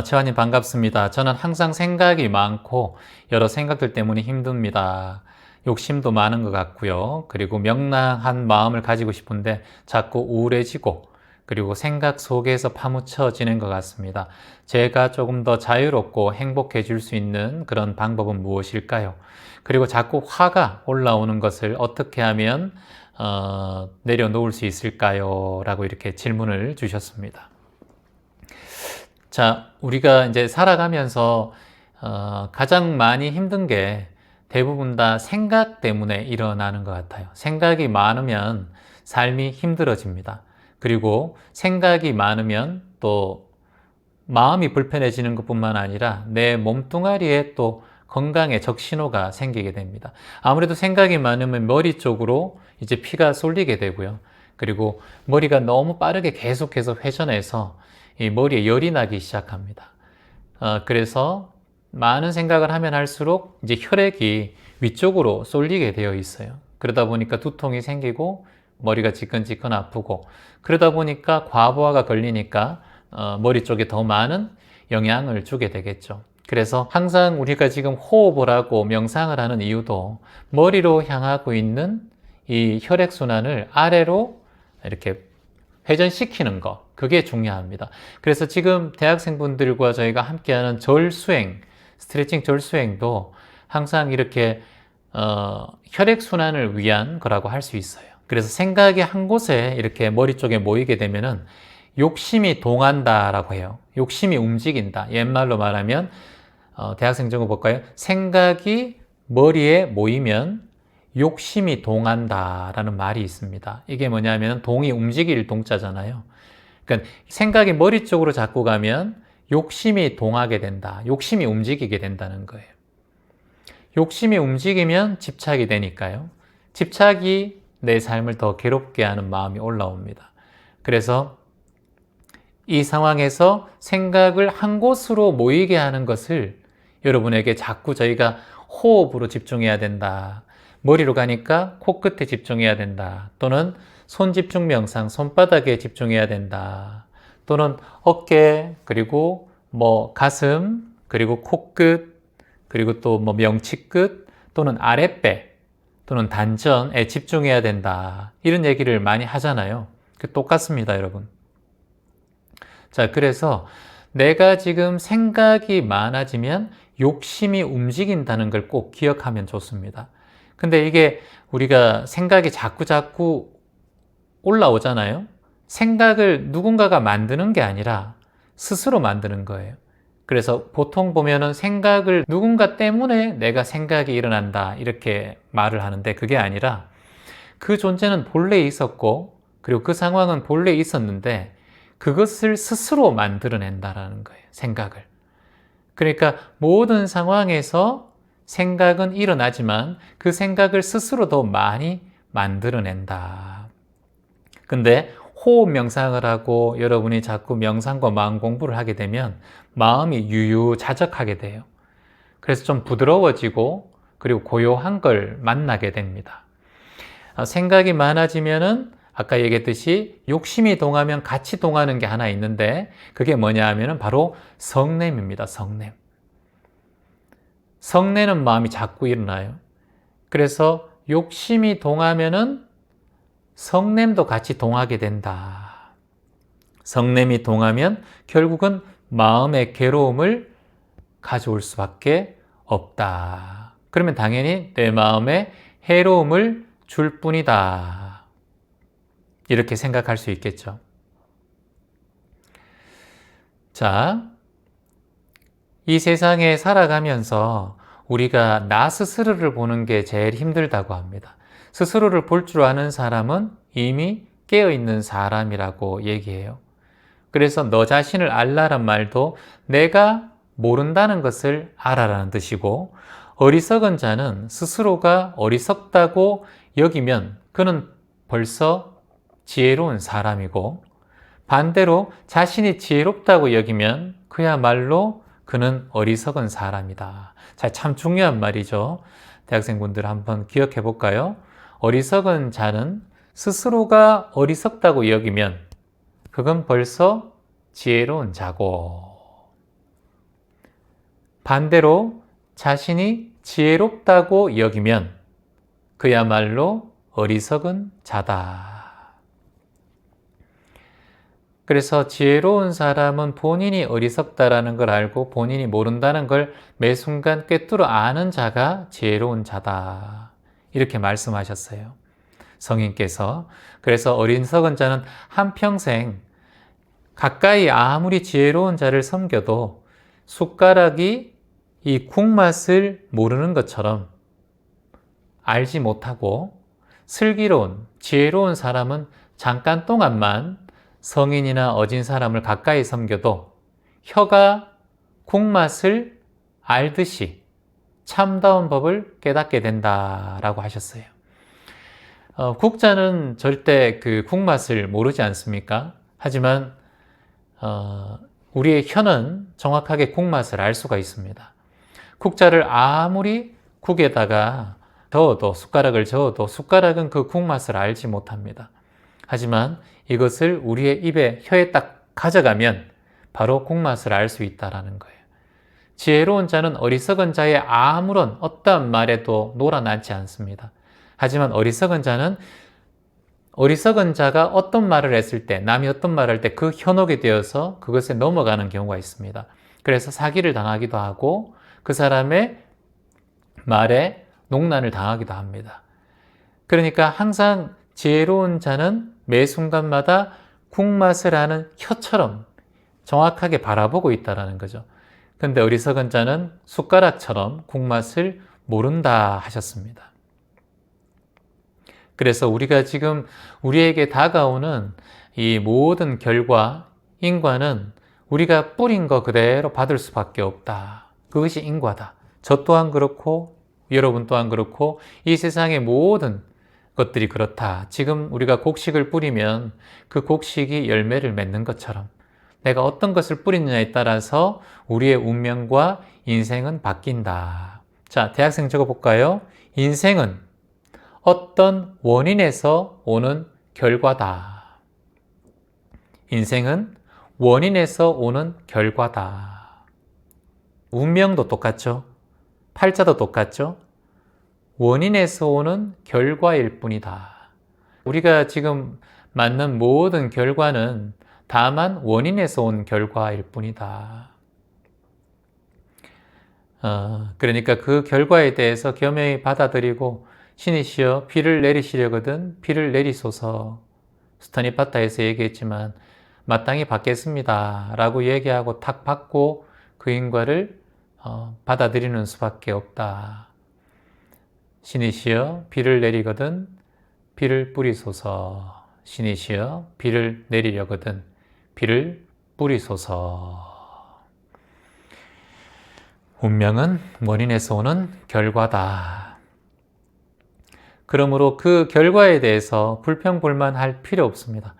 채환님 반갑습니다. 저는 항상 생각이 많고 여러 생각들 때문에 힘듭니다. 욕심도 많은 것 같고요. 그리고 명랑한 마음을 가지고 싶은데 자꾸 우울해지고 그리고 생각 속에서 파묻혀지는 것 같습니다. 제가 조금 더 자유롭고 행복해질 수 있는 그런 방법은 무엇일까요? 그리고 자꾸 화가 올라오는 것을 어떻게 하면 내려놓을 수 있을까요? 라고 이렇게 질문을 주셨습니다. 자, 우리가 이제 살아가면서 가장 많이 힘든 게 대부분 다 생각 때문에 일어나는 것 같아요. 생각이 많으면 삶이 힘들어집니다. 그리고 생각이 많으면 또 마음이 불편해지는 것뿐만 아니라 내 몸뚱아리에 또 건강에 적신호가 생기게 됩니다. 아무래도 생각이 많으면 머리 쪽으로 이제 피가 쏠리게 되고요. 그리고 머리가 너무 빠르게 계속해서 회전해서 이 머리에 열이 나기 시작합니다. 그래서 많은 생각을 하면 할수록 이제 혈액이 위쪽으로 쏠리게 되어 있어요. 그러다 보니까 두통이 생기고 머리가 지끈지끈 아프고 그러다 보니까 과부하가 걸리니까 머리 쪽에 더 많은 영향을 주게 되겠죠. 그래서 항상 우리가 지금 호흡을 하고 명상을 하는 이유도 머리로 향하고 있는 이 혈액순환을 아래로 이렇게 회전시키는 거, 그게 중요합니다. 그래서 지금 대학생분들과 저희가 함께하는 절수행, 스트레칭 절수행도 항상 이렇게 혈액순환을 위한 거라고 할 수 있어요. 그래서 생각이 한 곳에 이렇게 머리 쪽에 모이게 되면은 욕심이 동한다라고 해요. 욕심이 움직인다. 옛말로 말하면 대학생 정보 볼까요? 생각이 머리에 모이면 욕심이 동한다라는 말이 있습니다. 이게 뭐냐면 동이 움직일 동자잖아요. 그러니까 생각이 머리 쪽으로 자꾸 가면 욕심이 동하게 된다. 욕심이 움직이게 된다는 거예요. 욕심이 움직이면 집착이 되니까요. 집착이 내 삶을 더 괴롭게 하는 마음이 올라옵니다. 그래서 이 상황에서 생각을 한 곳으로 모이게 하는 것을 여러분에게 자꾸 저희가 호흡으로 집중해야 된다. 머리로 가니까 코끝에 집중해야 된다. 또는 손 집중 명상, 손바닥에 집중해야 된다. 또는 어깨, 그리고 가슴, 그리고 코끝, 그리고 또 명치끝, 또는 아랫배, 또는 단전에 집중해야 된다. 이런 얘기를 많이 하잖아요. 똑같습니다, 여러분. 자, 그래서 내가 지금 생각이 많아지면 욕심이 움직인다는 걸 꼭 기억하면 좋습니다. 근데 이게 우리가 생각이 자꾸 올라오잖아요. 생각을 누군가가 만드는 게 아니라 스스로 만드는 거예요. 그래서 보통 보면은 생각을 누군가 때문에 내가 생각이 일어난다 이렇게 말을 하는데 그게 아니라 그 존재는 본래 있었고 그리고 그 상황은 본래 있었는데 그것을 스스로 만들어낸다라는 거예요. 생각을. 그러니까 모든 상황에서 생각은 일어나지만 그 생각을 스스로 더 많이 만들어낸다. 근데 호흡 명상을 하고 여러분이 자꾸 명상과 마음 공부를 하게 되면 마음이 유유자적하게 돼요. 그래서 좀 부드러워지고 그리고 고요한 걸 만나게 됩니다. 생각이 많아지면은 아까 얘기했듯이 욕심이 동하면 같이 동하는 게 하나 있는데 그게 뭐냐 하면은 바로 성냄입니다. 성냄. 성내는 마음이 자꾸 일어나요. 그래서 욕심이 동하면은 성냄도 같이 동하게 된다. 성냄이 동하면 결국은 마음의 괴로움을 가져올 수밖에 없다. 그러면 당연히 내 마음에 해로움을 줄 뿐이다. 이렇게 생각할 수 있겠죠. 자, 이 세상에 살아가면서 우리가 나 스스로를 보는 게 제일 힘들다고 합니다. 스스로를 볼 줄 아는 사람은 이미 깨어있는 사람이라고 얘기해요. 그래서 너 자신을 알라란 말도 내가 모른다는 것을 알아라는 뜻이고 어리석은 자는 스스로가 어리석다고 여기면 그는 벌써 지혜로운 사람이고 반대로 자신이 지혜롭다고 여기면 그야말로 그는 어리석은 사람이다. 자, 참 중요한 말이죠. 대학생분들 한번 기억해 볼까요? 어리석은 자는 스스로가 어리석다고 여기면 그건 벌써 지혜로운 자고 반대로 자신이 지혜롭다고 여기면 그야말로 어리석은 자다. 그래서 지혜로운 사람은 본인이 어리석다라는 걸 알고 본인이 모른다는 걸 매 순간 꿰뚫어 아는 자가 지혜로운 자다. 이렇게 말씀하셨어요. 성인께서. 그래서 어리석은 자는 한평생 가까이 아무리 지혜로운 자를 섬겨도 숟가락이 이 국맛을 모르는 것처럼 알지 못하고, 슬기로운 지혜로운 사람은 잠깐 동안만 성인이나 어진 사람을 가까이 섬겨도 혀가 국맛을 알듯이 참다운 법을 깨닫게 된다라고 하셨어요. 국자는 절대 그 국맛을 모르지 않습니까? 하지만 우리의 혀는 정확하게 국맛을 알 수가 있습니다. 국자를 아무리 국에다가 저어도, 숟가락을 저어도 숟가락은 그 국맛을 알지 못합니다. 하지만 이것을 우리의 입에, 혀에 딱 가져가면 바로 국맛을 알 수 있다는 거예요. 지혜로운 자는 어리석은 자의 아무런 어떠한 말에도 놀아나지 않습니다. 하지만 어리석은 자가 어떤 말을 했을 때, 남이 어떤 말을 할 때 그 현혹이 되어서 그것에 넘어가는 경우가 있습니다. 그래서 사기를 당하기도 하고 그 사람의 말에 농난을 당하기도 합니다. 그러니까 항상 지혜로운 자는 매 순간마다 국맛을 아는 혀처럼 정확하게 바라보고 있다는 거죠. 근데 어리석은 자는 숟가락처럼 국맛을 모른다 하셨습니다. 그래서 우리가 지금 우리에게 다가오는 이 모든 결과, 인과는 우리가 뿌린 거 그대로 받을 수밖에 없다. 그것이 인과다. 저 또한 그렇고 여러분 또한 그렇고 이 세상의 모든 것들이 그렇다. 지금 우리가 곡식을 뿌리면 그 곡식이 열매를 맺는 것처럼 내가 어떤 것을 뿌리느냐에 따라서 우리의 운명과 인생은 바뀐다. 자, 대학생 적어볼까요? 인생은 어떤 원인에서 오는 결과다. 인생은 원인에서 오는 결과다. 운명도 똑같죠? 팔자도 똑같죠? 원인에서 오는 결과일 뿐이다. 우리가 지금 맞는 모든 결과는 다만 원인에서 온 결과일 뿐이다. 그러니까 그 결과에 대해서 겸허히 받아들이고 신이시여 비를 내리시려거든 비를 내리소서. 스타니파타에서 얘기했지만 마땅히 받겠습니다 라고 얘기하고 탁 받고 그 인과를 받아들이는 수밖에 없다. 신이시여 비를 내리거든 비를 뿌리소서. 신이시여 비를 내리려거든 비를 뿌리소서. 운명은 원인에서 오는 결과다. 그러므로 그 결과에 대해서 불평불만할 필요 없습니다.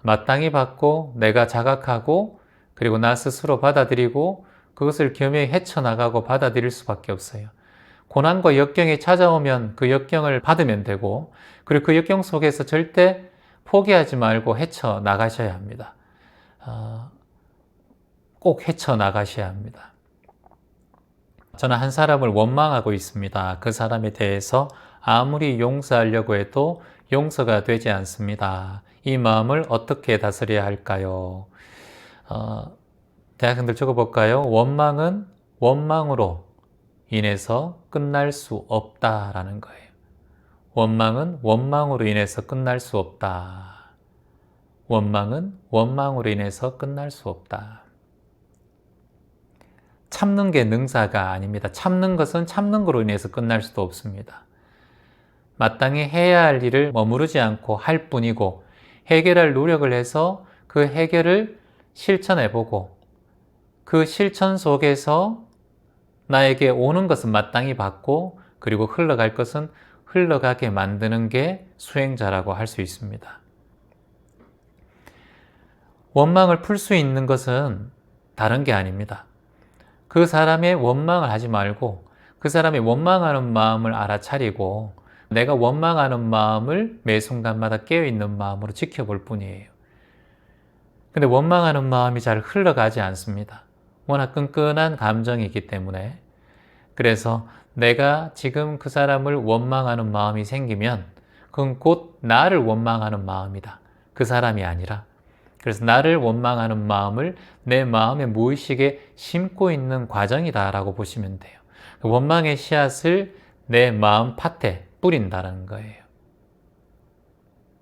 마땅히 받고 내가 자각하고 그리고 나 스스로 받아들이고 그것을 겸허히 헤쳐나가고 받아들일 수밖에 없어요. 고난과 역경이 찾아오면 그 역경을 받으면 되고 그리고 그 역경 속에서 절대 포기하지 말고 헤쳐나가셔야 합니다. 꼭 헤쳐나가셔야 합니다. 저는 한 사람을 원망하고 있습니다. 그 사람에 대해서 아무리 용서하려고 해도 용서가 되지 않습니다. 이 마음을 어떻게 다스려야 할까요? 대학생들 적어볼까요? 원망은 원망으로 인해서 끝날 수 없다라는 거예요. 원망은 원망으로 인해서 끝날 수 없다. 원망은 원망으로 인해서 끝날 수 없다. 참는 게 능사가 아닙니다. 참는 것은 참는 것으로 인해서 끝날 수도 없습니다. 마땅히 해야 할 일을 머무르지 않고 할 뿐이고 해결할 노력을 해서 그 해결을 실천해보고 그 실천 속에서 나에게 오는 것은 마땅히 받고 그리고 흘러갈 것은 흘러가게 만드는 게 수행자라고 할 수 있습니다. 원망을 풀 수 있는 것은 다른 게 아닙니다. 그 사람의 원망을 하지 말고 그 사람의 원망하는 마음을 알아차리고 내가 원망하는 마음을 매 순간마다 깨어있는 마음으로 지켜볼 뿐이에요. 근데 원망하는 마음이 잘 흘러가지 않습니다. 워낙 끈끈한 감정이기 때문에. 그래서 내가 지금 그 사람을 원망하는 마음이 생기면 그건 곧 나를 원망하는 마음이다. 그 사람이 아니라. 그래서 나를 원망하는 마음을 내 마음의 무의식에 심고 있는 과정이다라고 보시면 돼요. 그 원망의 씨앗을 내 마음 밭에 뿌린다는 거예요.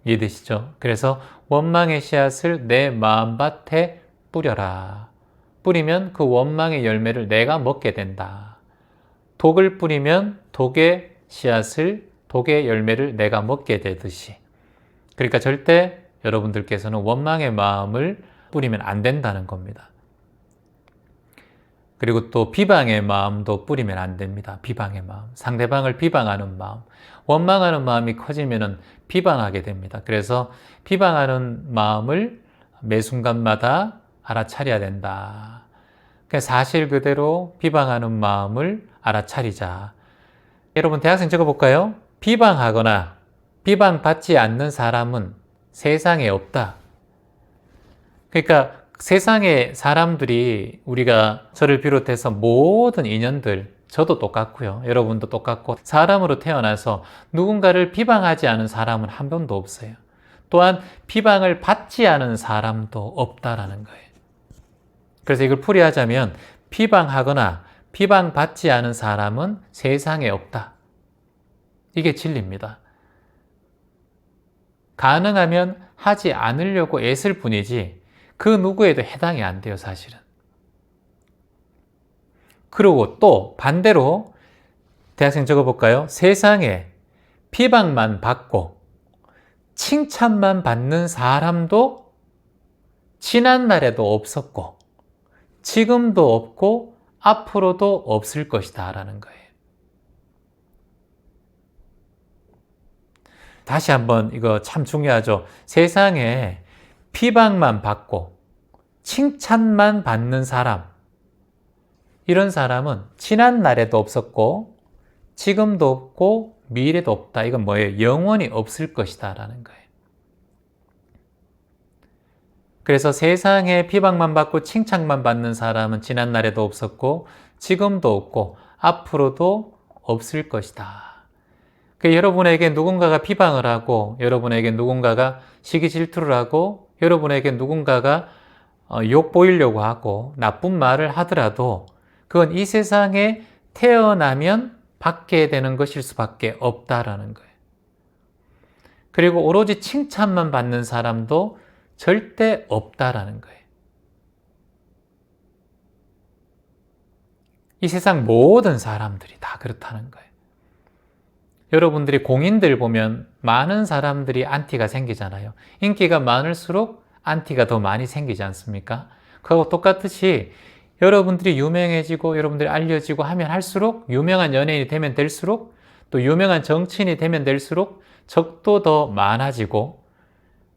이해되시죠? 그래서 원망의 씨앗을 내 마음밭에 뿌려라. 뿌리면 그 원망의 열매를 내가 먹게 된다. 독을 뿌리면 독의 씨앗을, 독의 열매를 내가 먹게 되듯이. 그러니까 절대 여러분들께서는 원망의 마음을 뿌리면 안 된다는 겁니다. 그리고 또 비방의 마음도 뿌리면 안 됩니다. 비방의 마음. 상대방을 비방하는 마음. 원망하는 마음이 커지면 비방하게 됩니다. 그래서 비방하는 마음을 매 순간마다 알아차려야 된다. 사실 그대로 비방하는 마음을 알아차리자. 여러분 대학생 적어볼까요? 비방하거나 비방받지 않는 사람은 세상에 없다. 그러니까 세상의 사람들이, 우리가 저를 비롯해서 모든 인연들, 저도 똑같고요. 여러분도 똑같고, 사람으로 태어나서 누군가를 비방하지 않은 사람은 한 번도 없어요. 또한 비방을 받지 않은 사람도 없다라는 거예요. 그래서 이걸 풀이하자면 비방하거나 비방받지 않은 사람은 세상에 없다. 이게 진리입니다. 가능하면 하지 않으려고 애쓸 뿐이지 그 누구에도 해당이 안 돼요, 사실은. 그리고 또 반대로 대학생 적어볼까요? 세상에 비방만 받고 칭찬만 받는 사람도 지난 날에도 없었고 지금도 없고 앞으로도 없을 것이다 라는 거예요. 다시 한번, 이거 참 중요하죠. 세상에 비방만 받고 칭찬만 받는 사람, 이런 사람은 지난 날에도 없었고 지금도 없고 미래도 없다. 이건 뭐예요? 영원히 없을 것이다 라는 거예요. 그래서 세상에 비방만 받고 칭찬만 받는 사람은 지난 날에도 없었고 지금도 없고 앞으로도 없을 것이다. 여러분에게 누군가가 비방을 하고, 여러분에게 누군가가 시기 질투를 하고, 여러분에게 누군가가 욕 보이려고 하고 나쁜 말을 하더라도 그건 이 세상에 태어나면 받게 되는 것일 수밖에 없다라는 거예요. 그리고 오로지 칭찬만 받는 사람도 절대 없다라는 거예요. 이 세상 모든 사람들이 다 그렇다는 거예요. 여러분들이 공인들 보면 많은 사람들이 안티가 생기잖아요. 인기가 많을수록 안티가 더 많이 생기지 않습니까? 그거하고 똑같듯이 여러분들이 유명해지고 여러분들이 알려지고 하면 할수록, 유명한 연예인이 되면 될수록, 또 유명한 정치인이 되면 될수록 적도 더 많아지고,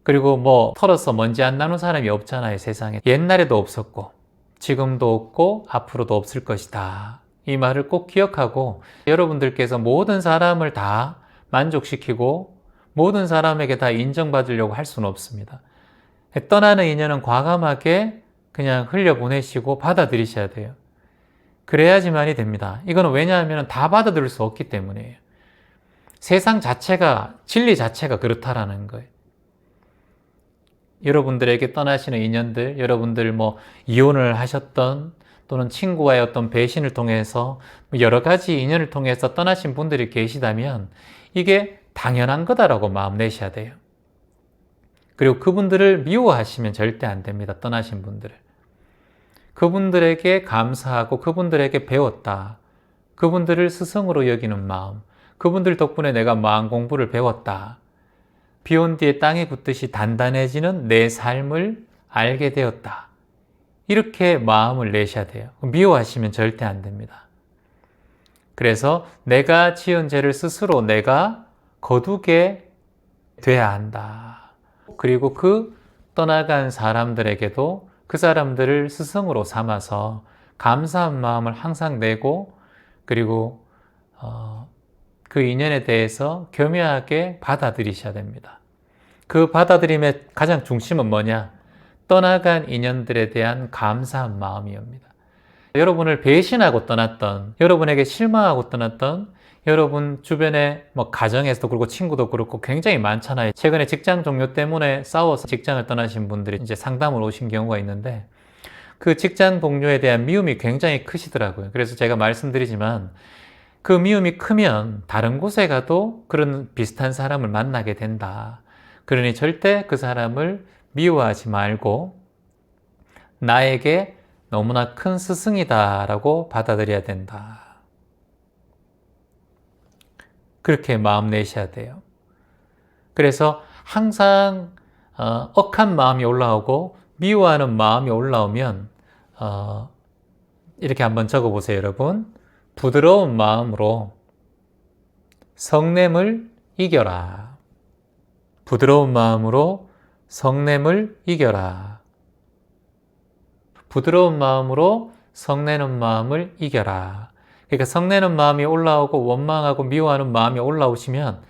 그리고 뭐 털어서 먼지 안 나는 사람이 없잖아요, 세상에. 옛날에도 없었고 지금도 없고 앞으로도 없을 것이다. 이 말을 꼭 기억하고, 여러분들께서 모든 사람을 다 만족시키고 모든 사람에게 다 인정받으려고 할 수는 없습니다. 떠나는 인연은 과감하게 그냥 흘려보내시고 받아들이셔야 돼요. 그래야지만이 됩니다. 이거는 왜냐하면 다 받아들일 수 없기 때문이에요. 세상 자체가, 진리 자체가 그렇다라는 거예요. 여러분들에게 떠나시는 인연들, 여러분들 뭐 이혼을 하셨던, 또는 친구와의 어떤 배신을 통해서 여러 가지 인연을 통해서 떠나신 분들이 계시다면 이게 당연한 거다라고 마음 내셔야 돼요. 그리고 그분들을 미워하시면 절대 안 됩니다. 떠나신 분들을. 그분들에게 감사하고 그분들에게 배웠다. 그분들을 스승으로 여기는 마음. 그분들 덕분에 내가 마음 공부를 배웠다. 비온 뒤에 땅에 붙듯이 단단해지는 내 삶을 알게 되었다. 이렇게 마음을 내셔야 돼요. 미워하시면 절대 안 됩니다. 그래서 내가 지은 죄를 스스로 내가 거두게 돼야 한다. 그리고 그 떠나간 사람들에게도 그 사람들을 스승으로 삼아서 감사한 마음을 항상 내고, 그리고 그 인연에 대해서 교묘하게 받아들이셔야 됩니다. 그 받아들임의 가장 중심은 뭐냐? 떠나간 인연들에 대한 감사한 마음이옵니다. 여러분을 배신하고 떠났던, 여러분에게 실망하고 떠났던 여러분 주변에 뭐 가정에서도 그렇고 친구도 그렇고 굉장히 많잖아요. 최근에 직장 동료 때문에 싸워서 직장을 떠나신 분들이 이제 상담을 오신 경우가 있는데 그 직장 동료에 대한 미움이 굉장히 크시더라고요. 그래서 제가 말씀드리지만 그 미움이 크면 다른 곳에 가도 그런 비슷한 사람을 만나게 된다. 그러니 절대 그 사람을 미워하지 말고 나에게 너무나 큰 스승이다라고 받아들여야 된다. 그렇게 마음 내셔야 돼요. 그래서 항상 억한 마음이 올라오고 미워하는 마음이 올라오면 이렇게 한번 적어보세요, 여러분. 부드러운 마음으로 성냄을 이겨라. 부드러운 마음으로 성냄을 이겨라. 부드러운 마음으로 성내는 마음을 이겨라. 그러니까 성내는 마음이 올라오고 원망하고 미워하는 마음이 올라오시면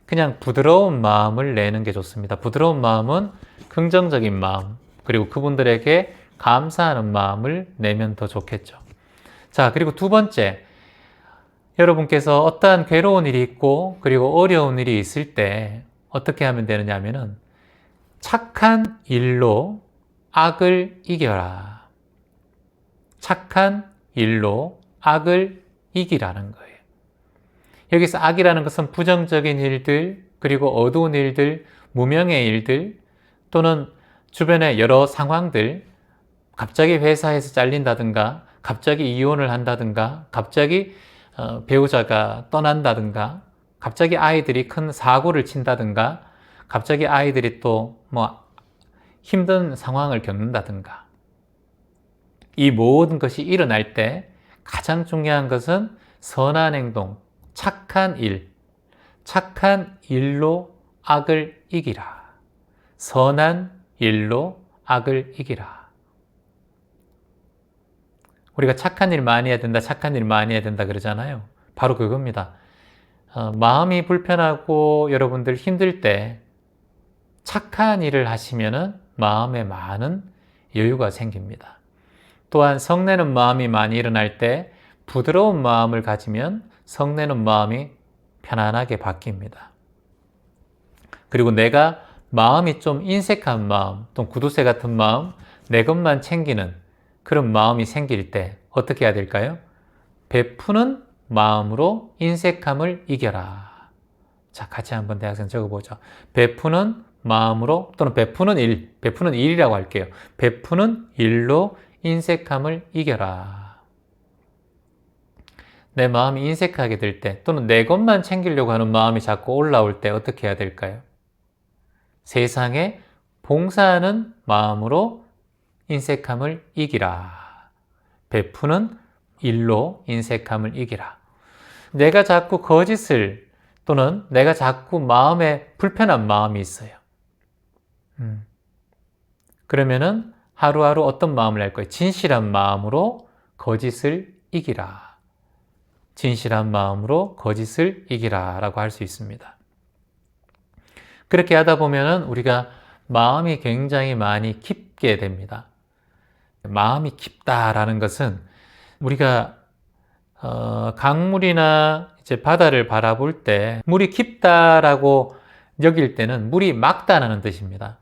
그냥 부드러운 마음을 내는 게 좋습니다. 부드러운 마음은 긍정적인 마음, 그리고 그분들에게 감사하는 마음을 내면 더 좋겠죠. 자, 그리고 두 번째, 여러분께서 어떠한 괴로운 일이 있고 그리고 어려운 일이 있을 때 어떻게 하면 되느냐 하면은 착한 일로 악을 이겨라. 착한 일로 악을 이기라는 거예요. 여기서 악이라는 것은 부정적인 일들, 그리고 어두운 일들, 무명의 일들, 또는 주변의 여러 상황들, 갑자기 회사에서 잘린다든가, 갑자기 이혼을 한다든가, 갑자기 배우자가 떠난다든가, 갑자기 아이들이 큰 사고를 친다든가, 갑자기 아이들이 또 뭐 힘든 상황을 겪는다든가, 이 모든 것이 일어날 때 가장 중요한 것은 선한 행동, 착한 일, 착한 일로 악을 이기라. 선한 일로 악을 이기라. 우리가 착한 일 많이 해야 된다, 착한 일 많이 해야 된다 그러잖아요. 바로 그겁니다. 마음이 불편하고 여러분들 힘들 때 착한 일을 하시면은 마음에 많은 여유가 생깁니다. 또한 성내는 마음이 많이 일어날 때 부드러운 마음을 가지면 성내는 마음이 편안하게 바뀝니다. 그리고 내가 마음이 좀 인색한 마음, 또 구두쇠 같은 마음, 내 것만 챙기는 그런 마음이 생길 때 어떻게 해야 될까요? 베푸는 마음으로 인색함을 이겨라. 자, 같이 한번 대학생 적어보죠. 베푸는 마음으로, 또는 베푸는 일이라고 할게요. 베푸는 일로 인색함을 이겨라. 내 마음이 인색하게 될 때, 또는 내 것만 챙기려고 하는 마음이 자꾸 올라올 때 어떻게 해야 될까요? 세상에 봉사하는 마음으로 인색함을 이기라. 베푸는 일로 인색함을 이기라. 내가 자꾸 거짓을, 또는 내가 자꾸 마음에 불편한 마음이 있어요. 그러면은 하루하루 어떤 마음을 할 거예요? 진실한 마음으로 거짓을 이기라. 진실한 마음으로 거짓을 이기라 라고 할 수 있습니다. 그렇게 하다 보면은 우리가 마음이 굉장히 많이 깊게 됩니다. 마음이 깊다라는 것은 우리가 강물이나 이제 바다를 바라볼 때 물이 깊다라고 여길 때는 물이 맑다는 뜻입니다.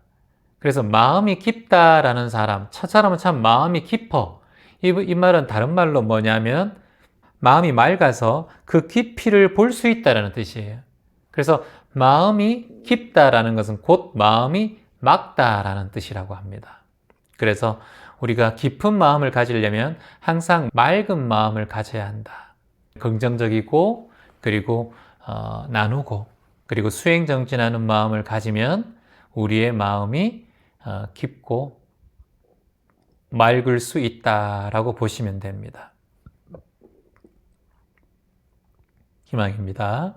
그래서 마음이 깊다라는 사람, 사람은 참 마음이 깊어. 이 말은 다른 말로 뭐냐면 마음이 맑아서 그 깊이를 볼 수 있다는 뜻이에요. 그래서 마음이 깊다라는 것은 곧 마음이 맑다라는 뜻이라고 합니다. 그래서 우리가 깊은 마음을 가지려면 항상 맑은 마음을 가져야 한다. 긍정적이고, 그리고 나누고, 그리고 수행정진하는 마음을 가지면 우리의 마음이 깊고 맑을 수 있다라고 보시면 됩니다. 희망입니다.